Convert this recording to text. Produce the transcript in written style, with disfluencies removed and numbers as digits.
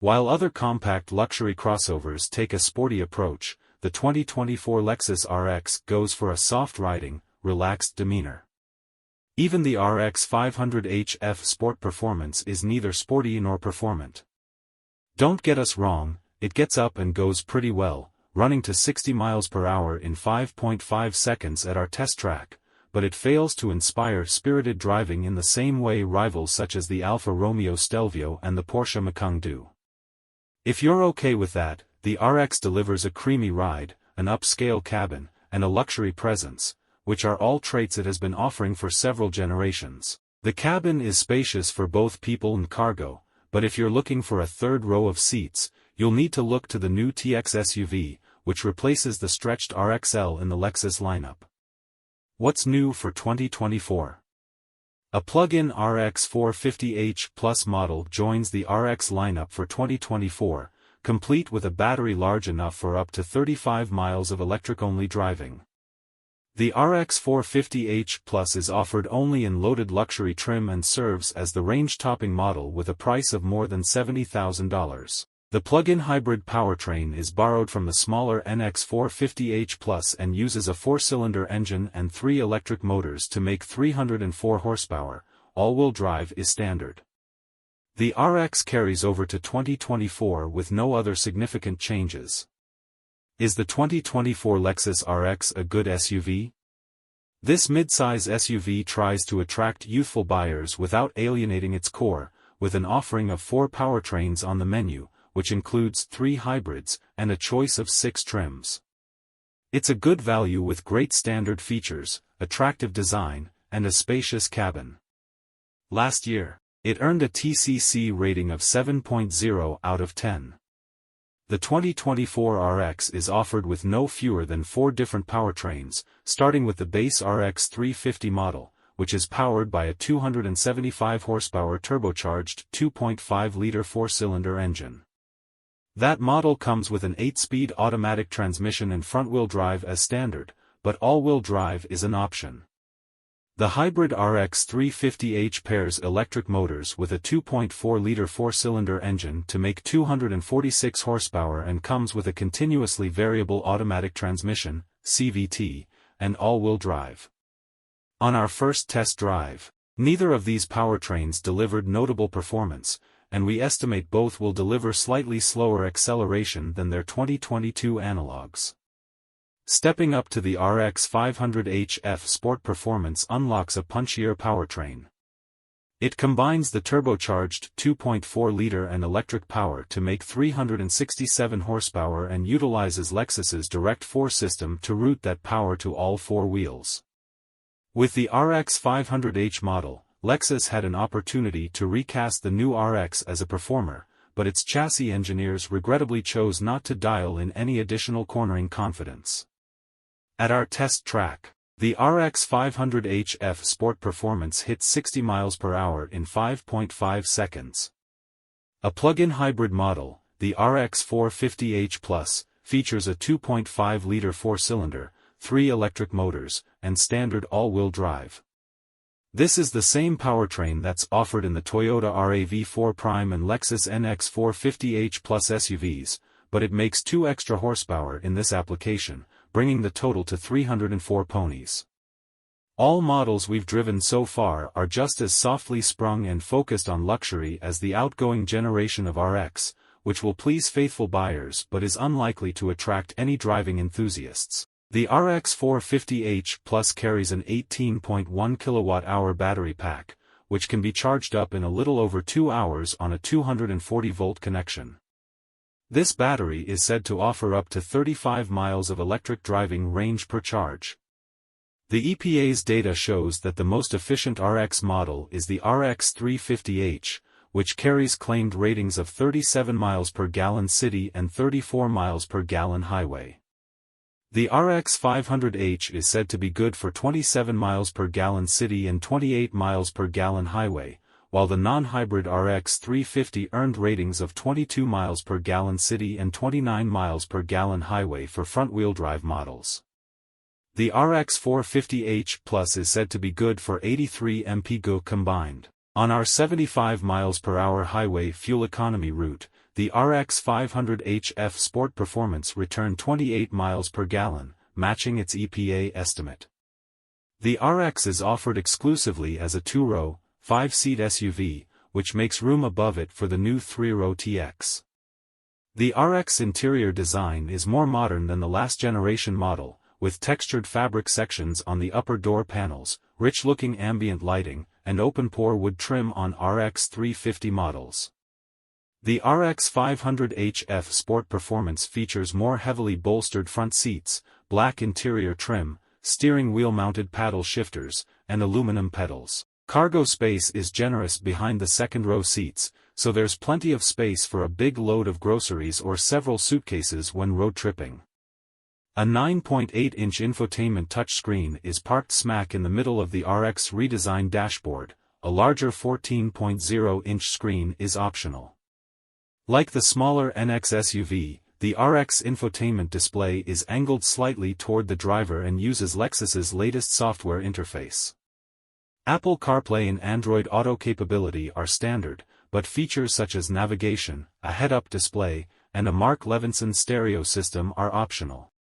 While other compact luxury crossovers take a sporty approach, the 2024 Lexus RX goes for a soft riding, relaxed demeanor. Even the RX550h F Sport Performance is neither sporty nor performant. Don't get us wrong, it gets up and goes pretty well, running to 60 miles per hour in 5.5 seconds at our test track, but it fails to inspire spirited driving in the same way rivals such as the Alfa Romeo Stelvio and the Porsche Macan do. If you're okay with that, the RX delivers a creamy ride, an upscale cabin, and a luxury presence, which are all traits it has been offering for several generations. The cabin is spacious for both people and cargo, but if you're looking for a third row of seats, you'll need to look to the new TX SUV, which replaces the stretched RXL in the Lexus lineup. What's new for 2024? A plug-in RX450h Plus model joins the RX lineup for 2024, complete with a battery large enough for up to 35 miles of electric-only driving. The RX450h Plus is offered only in loaded luxury trim and serves as the range-topping model with a price of more than $70,000. The plug-in hybrid powertrain is borrowed from the smaller NX450h Plus and uses a 4-cylinder engine and 3 electric motors to make 304 horsepower. All-wheel drive is standard. The RX carries over to 2024 with no other significant changes. Is the 2024 Lexus RX a good SUV? This midsize SUV tries to attract youthful buyers without alienating its core, with an offering of 4 powertrains on the menu, which includes 3 hybrids, and a choice of 6 trims. It's a good value with great standard features, attractive design, and a spacious cabin. Last year, it earned a TCC rating of 7.0 out of 10. The 2024 RX is offered with no fewer than 4 different powertrains, starting with the base RX350 model, which is powered by a 275 horsepower turbocharged 2.5-liter 4-cylinder engine. That model comes with an 8-speed automatic transmission and front-wheel drive as standard, but all-wheel drive is an option. The hybrid RX350h pairs electric motors with a 2.4-liter 4-cylinder engine to make 246 horsepower and comes with a continuously variable automatic transmission, CVT, and all-wheel drive. On our first test drive, neither of these powertrains delivered notable performance, and we estimate both will deliver slightly slower acceleration than their 2022 analogs. Stepping up to the RX500h F Sport Performance unlocks a punchier powertrain. It combines the turbocharged 2.4-liter and electric power to make 367 horsepower and utilizes Lexus's Direct 4 system to route that power to all 4 wheels. With the RX500h model, Lexus had an opportunity to recast the new RX as a performer, but its chassis engineers regrettably chose not to dial in any additional cornering confidence. At our test track, the RX500h F Sport Performance hit 60 miles per hour in 5.5 seconds. A plug-in hybrid model, the RX450h Plus, features a 2.5-liter 4-cylinder, 3 electric motors, and standard all-wheel drive. This is the same powertrain that's offered in the Toyota RAV4 Prime and Lexus NX450h Plus SUVs, but it makes 2 extra horsepower in this application, bringing the total to 304 ponies. All models we've driven so far are just as softly sprung and focused on luxury as the outgoing generation of RX, which will please faithful buyers but is unlikely to attract any driving enthusiasts. The RX450h Plus carries an 18.1 kWh battery pack, which can be charged up in a little over 2 hours on a 240-volt connection. This battery is said to offer up to 35 miles of electric driving range per charge. The EPA's data shows that the most efficient RX model is the RX350h, which carries claimed ratings of 37 miles per gallon city and 34 miles per gallon highway. The RX500h is said to be good for 27 miles per gallon city and 28 miles per gallon highway, while the non-hybrid RX350 earned ratings of 22 miles per gallon city and 29 miles per gallon highway for front-wheel drive models. The RX450h Plus is said to be good for 83 mpg combined. On our 75 miles per hour highway fuel economy route, the RX550h F Sport Performance returned 28 miles per gallon, matching its EPA estimate. The RX is offered exclusively as a 2-row, 5-seat SUV, which makes room above it for the new 3-row TX. The RX interior design is more modern than the last generation model, with textured fabric sections on the upper door panels, rich-looking ambient lighting, and open-pore wood trim on RX350 models. The RX550h F Sport Performance features more heavily bolstered front seats, black interior trim, steering wheel-mounted paddle shifters, and aluminum pedals. Cargo space is generous behind the second-row seats, so there's plenty of space for a big load of groceries or several suitcases when road tripping. A 9.8-inch infotainment touchscreen is parked smack in the middle of the RX redesigned dashboard. A larger 14.0-inch screen is optional. Like the smaller NX SUV, the RX infotainment display is angled slightly toward the driver and uses Lexus's latest software interface. Apple CarPlay and Android Auto capability are standard, but features such as navigation, a head-up display, and a Mark Levinson stereo system are optional.